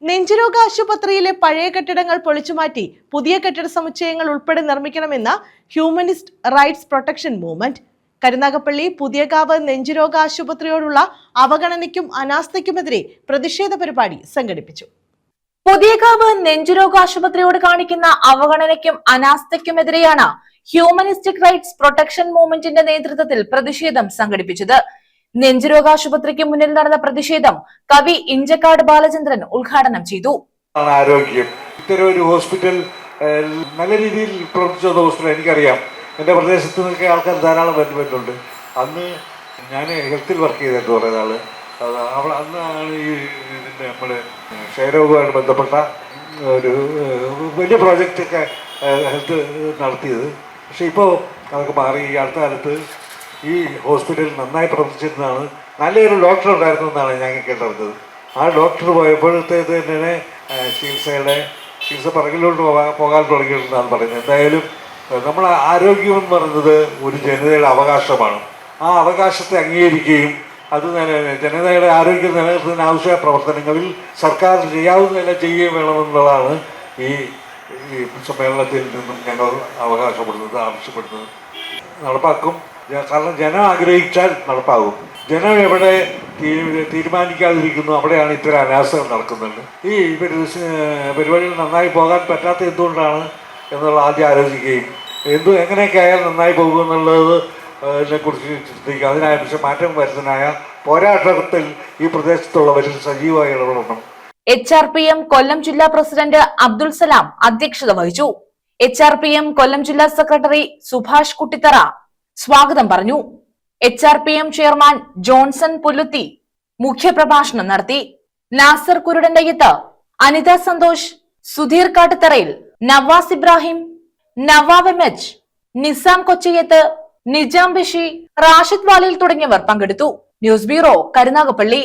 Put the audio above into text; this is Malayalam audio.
നെഞ്ചുരോഗ ആശുപത്രിയിലെ പഴയ കെട്ടിടങ്ങൾ പൊളിച്ചുമാറ്റി പുതിയ കെട്ടിട സമുച്ചയങ്ങൾ ഉൾപ്പെടെ നിർമ്മിക്കണമെന്ന humanist rights protection movement. Karunagappally Puthiyakavu നെഞ്ചുരോഗ ആശുപത്രിയോടുള്ള അവഗണനയ്ക്കും അനാസ്ഥയ്ക്കുമെതിരെ പ്രതിഷേധ പരിപാടി സംഘടിപ്പിച്ചു. പുതിയകാവ് നെഞ്ചുരോഗ ആശുപത്രിയോട് കാണിക്കുന്ന അവഗണനയ്ക്കും അനാസ്ഥയ്ക്കുമെതിരെയാണ് ഹ്യൂമനിസ്റ്റിക് റൈറ്റ്സ് പ്രൊട്ടക്ഷൻ മൂവ്മെന്റിന്റെ നേതൃത്വത്തിൽ പ്രതിഷേധം സംഘടിപ്പിച്ചത്. നെഞ്ചുരോഗാശുപത്രിക്ക് മുന്നിൽ നടന്ന പ്രതിഷേധം കവി ഇഞ്ചക്കാട് ബാലചന്ദ്രൻ ഉദ്ഘാടനം ചെയ്തു. ആരോഗ്യം ഇത്തരം ഒരു ഹോസ്പിറ്റൽ നല്ല രീതിയിൽ പ്രവർത്തിച്ച ഹോസ്പിറ്റൽ എനിക്കറിയാം. എൻ്റെ പ്രദേശത്ത് നിന്നൊക്കെ ആൾക്കാർ ധാരാളം വരുന്നുണ്ട്. അന്ന് ഞാൻ ഹെൽത്തിൽ വർക്ക് ചെയ്തിട്ട് കുറേ നാള്. അന്നാണ് ഈ ഇതിൻ്റെ നമ്മുടെ ക്ഷയരോഗവുമായിട്ട് ബന്ധപ്പെട്ട ഒരു വലിയ പ്രോജക്റ്റൊക്കെ ഹെൽത്ത് നടത്തിയത്. പക്ഷെ ഇപ്പോൾ അതൊക്കെ മാറി. ഈ അടുത്ത കാലത്ത് ഈ ഹോസ്പിറ്റൽ നന്നായി പ്രവർത്തിച്ചിരുന്നതാണ്. നല്ലൊരു ഡോക്ടർ ഉണ്ടായിരുന്നു എന്നാണ് ഞാൻ കേട്ടറിഞ്ഞത്. ആ ഡോക്ടർ പോയപ്പോഴത്തേത് തന്നെ ചികിത്സ പിറകിലോട്ട് പോകാൻ തുടങ്ങിയിട്ടുണ്ടെന്നാണ് പറയുന്നത്. എന്തായാലും നമ്മുടെ ആരോഗ്യം എന്ന് പറയുന്നത് ഒരു ജനതയുടെ അവകാശമാണ്. ആ അവകാശത്തെ അംഗീകരിക്കുകയും അത് ജനതയുടെ ആരോഗ്യം നിലനിർത്തുന്നതിന് ആവശ്യമായ പ്രവർത്തനങ്ങളിൽ സർക്കാർ ചെയ്യാവുന്നതെല്ലാം ചെയ്യുകയും വേണമെന്നുള്ളതാണ് ഈ സമ്മേളനത്തിൽ നിന്നും ഞങ്ങൾ ആവശ്യപ്പെടുന്നത്. നടപ്പാക്കും. കാരണം ജനം ആഗ്രഹിച്ചാൽ നടപ്പാകും. ജനം എവിടെ തീരുമാനിക്കാതിരിക്കുന്നു അവിടെയാണ് ഇത്തരം അനാസ്ഥകൾ നടക്കുന്നുണ്ട്. ഈ പരിപാടികൾ നന്നായി പോകാൻ പറ്റാത്ത എന്തുകൊണ്ടാണ് എന്നുള്ള ആദ്യം ആലോചിക്കുകയും എങ്ങനെയൊക്കെ ആയാൽ നന്നായി പോകുമെന്നുള്ളതിനെ കുറിച്ച് ചിന്തിക്കുക. അതിനാവശ്യം മാറ്റം വരുത്താനായ പോരാട്ടത്തിൽ ഈ പ്രദേശത്തുള്ളവരിൽ സജീവമായി ഇടപെടണം. HRPM കൊല്ലം ജില്ലാ പ്രസിഡന്റ് അബ്ദുൽ സലാം അധ്യക്ഷത വഹിച്ചു. HRPM കൊല്ലം ജില്ലാ സെക്രട്ടറി സുഭാഷ് കുട്ടിത്തറ സ്വാഗതം പറഞ്ഞു. HRPM ചെയർമാൻ ജോൺസൺ പുല്ലുത്തി മുഖ്യപ്രഭാഷണം നടത്തി. നാസർ കുരുടന്റയ്യത്ത്, അനിത സന്തോഷ്, സുധീർ കാട്ടുതറയിൽ, നവാസ് ഇബ്രാഹിം, നവാബ് MH, നിസാം കൊച്ചയ്യത്ത്, നിജാം ബഷി, റാഷിദ് വാലിൽ തുടങ്ങിയവർ പങ്കെടുത്തു. News bureau, Karunagappally.